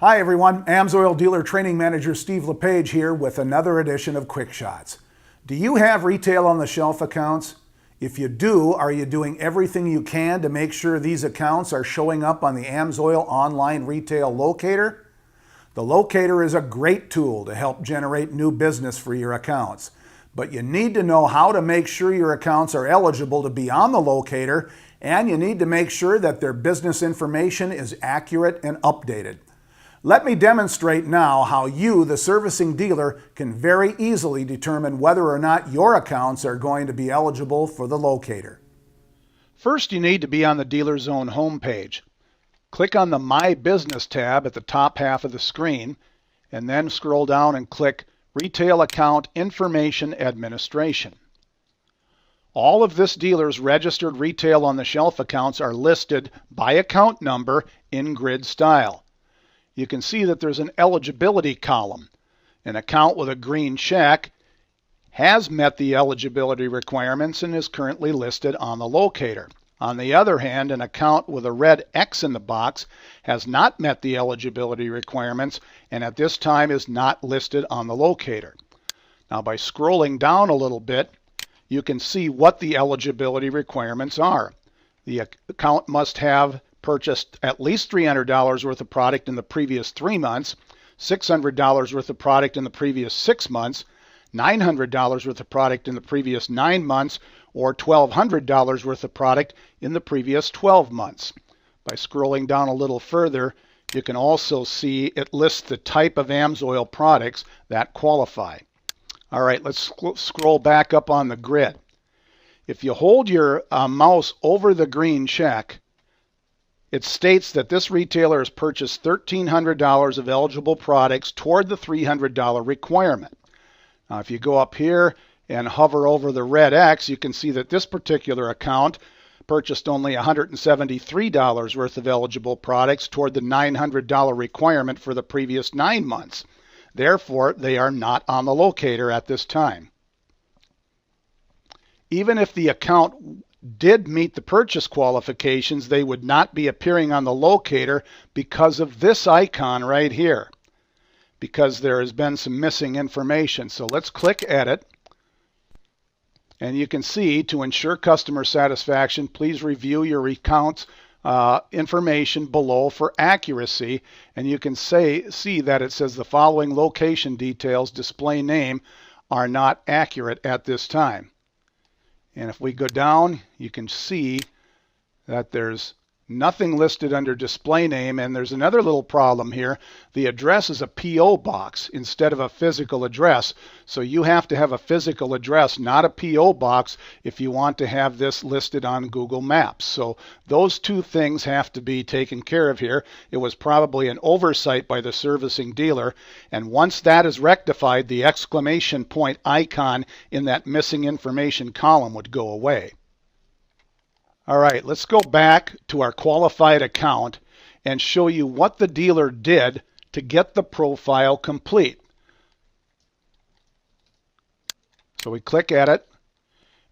Hi everyone, AMSOIL Dealer Training Manager Steve LePage here with another edition of Quickshots. Do you have retail on the shelf accounts? If you do, are you doing everything you can to make sure these accounts are showing up on the AMSOIL online retail locator? The locator is a great tool to help generate new business for your accounts, but you need to know how to make sure your accounts are eligible to be on the locator, and you need to make sure that their business information is accurate and updated. Let me demonstrate now how you, the servicing dealer, can very easily determine whether or not your accounts are going to be eligible for the locator. First, you need to be on the Dealer Zone homepage. Click on the My Business tab at the top half of the screen, and then scroll down and click Retail Account Information Administration. All of this dealer's registered retail on the shelf accounts are listed by account number in grid style. You can see that there's an eligibility column. An account with a green check has met the eligibility requirements and is currently listed on the locator. On the other hand, an account with a red X in the box has not met the eligibility requirements and at this time is not listed on the locator. Now, by scrolling down a little bit, you can see what the eligibility requirements are. The account must have purchased at least $300 worth of product in the previous 3 months, $600 worth of product in the previous 6 months, $900 worth of product in the previous 9 months, or $1,200 worth of product in the previous 12 months. By scrolling down a little further, you can also see it lists the type of AMSOIL products that qualify. All right, let's scroll back up on the grid. If you hold your mouse over the green check, it states that this retailer has purchased $1,300 of eligible products toward the $300 requirement. Now, if you go up here and hover over the red X, you can see that this particular account purchased only $173 worth of eligible products toward the $900 requirement for the previous 9 months. Therefore, they are not on the locator at this time. Even if the account did meet the purchase qualifications, they would not be appearing on the locator because of this icon right here, because there has been some missing information. So let's click Edit, and you can see, to ensure customer satisfaction, please review your account's information below for accuracy, and you can see that it says the following location details, display name, are not accurate at this time. And if we go down, you can see that there's nothing listed under display name, and there's another little problem here. The address is a P.O. box instead of a physical address. So you have to have a physical address, not a P.O. box, if you want to have this listed on Google Maps. So those two things have to be taken care of here. It was probably an oversight by the servicing dealer, and once that is rectified, the exclamation point icon in that missing information column would go away. All right, let's go back to our qualified account and show you what the dealer did to get the profile complete. So we click Edit,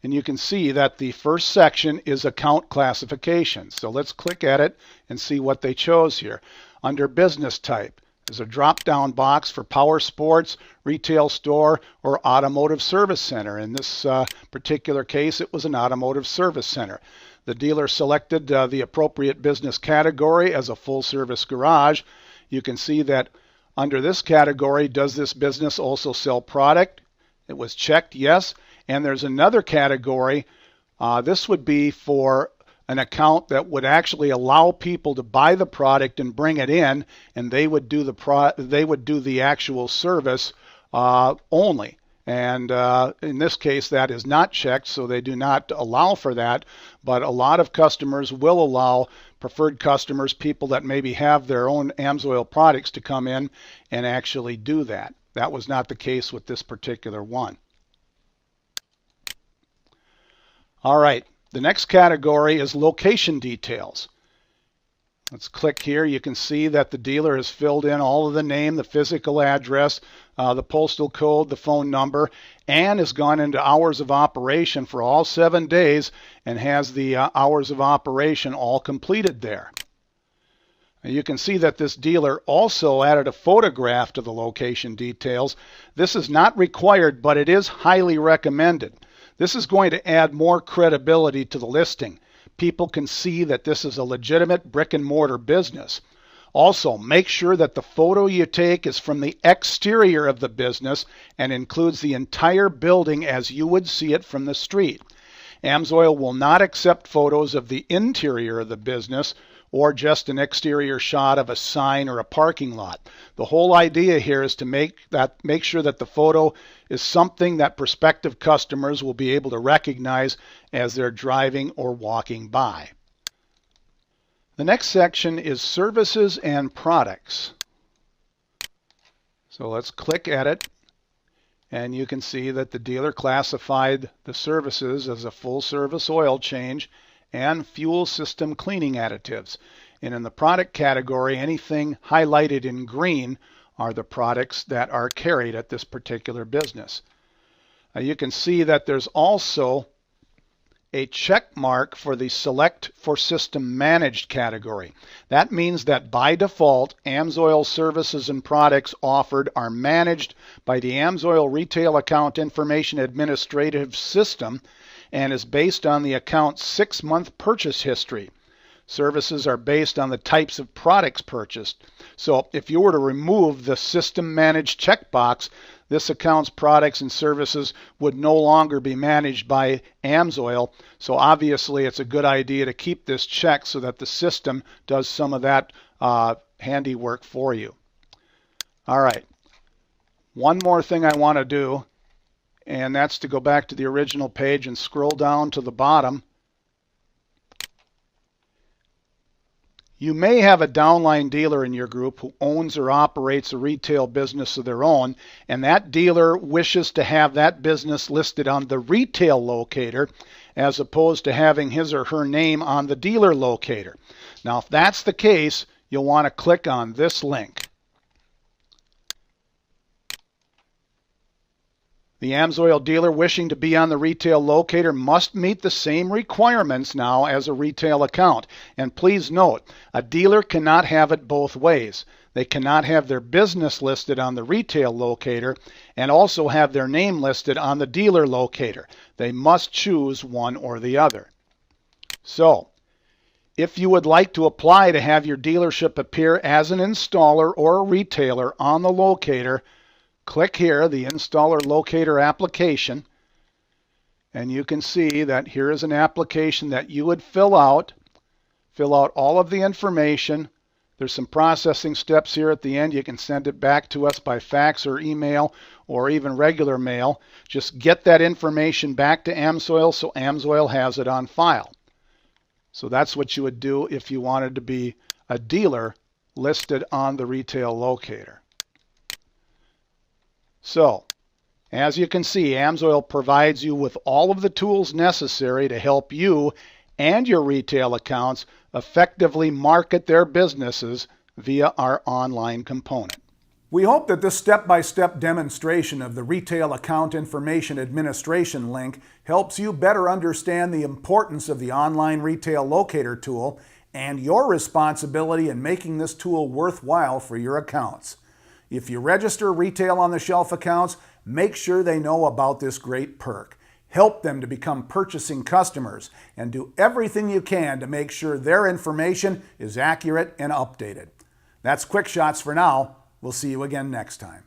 and you can see that the first section is account classification. So let's click Edit and see what they chose here. Under business type, there's a drop-down box for power sports, retail store, or automotive service center. In this particular case, it was an automotive service center. The dealer selected the appropriate business category as a full-service garage. You can see that under this category, does this business also sell product? It was checked, yes. And there's another category. This would be for an account that would actually allow people to buy the product and bring it in, and they would do the actual service only. And in this case, that is not checked, so they do not allow for that. But a lot of customers will allow preferred customers, people that maybe have their own AMSOIL products, to come in and actually do that. That was not the case with this particular one. All right, the next category is location details. Let's click here. You can see that the dealer has filled in all of the name, the physical address, the postal code, the phone number, and has gone into hours of operation for all 7 days and has the hours of operation all completed there. Now you can see that this dealer also added a photograph to the location details. This is not required, but it is highly recommended. This is going to add more credibility to the listing. People can see that this is a legitimate brick and mortar business. Also, make sure that the photo you take is from the exterior of the business and includes the entire building as you would see it from the street. AMSOIL will not accept photos of the interior of the business or just an exterior shot of a sign or a parking lot. The whole idea here is to make sure that the photo is something that prospective customers will be able to recognize as they're driving or walking by. The next section is services and products. So let's click Edit, and you can see that the dealer classified the services as a full service oil change and fuel system cleaning additives. And in the product category, anything highlighted in green are the products that are carried at this particular business. You can see that there's also a check mark for the Select for System Managed category. That means that by default, AMSOIL services and products offered are managed by the AMSOIL Retail Account Information Administrative System and is based on the account's 6-month purchase history. Services are based on the types of products purchased. So if you were to remove the System Managed checkbox, this account's products and services would no longer be managed by AMSOIL. So obviously it's a good idea to keep this checked so that the system does some of that handiwork for you. All right, one more thing I want to do, and that's to go back to the original page and scroll down to the bottom. You may have a downline dealer in your group who owns or operates a retail business of their own, and that dealer wishes to have that business listed on the retail locator as opposed to having his or her name on the dealer locator. Now, if that's the case, you'll want to click on this link. The AMSOIL dealer wishing to be on the retail locator must meet the same requirements now as a retail account. And please note, a dealer cannot have it both ways. They cannot have their business listed on the retail locator and also have their name listed on the dealer locator. They must choose one or the other. So, if you would like to apply to have your dealership appear as an installer or a retailer on the locator, click here, the Installer Locator application, and you can see that here is an application that you would fill out all of the information. There's some processing steps here at the end. You can send it back to us by fax or email or even regular mail. Just get that information back to AMSOIL so AMSOIL has it on file. So that's what you would do if you wanted to be a dealer listed on the retail locator. So, as you can see, AMSOIL provides you with all of the tools necessary to help you and your retail accounts effectively market their businesses via our online component. We hope that this step-by-step demonstration of the Retail Account Information Administration link helps you better understand the importance of the online retail locator tool and your responsibility in making this tool worthwhile for your accounts. If you register retail on the shelf accounts, make sure they know about this great perk. Help them to become purchasing customers and do everything you can to make sure their information is accurate and updated. That's Quickshots for now. We'll see you again next time.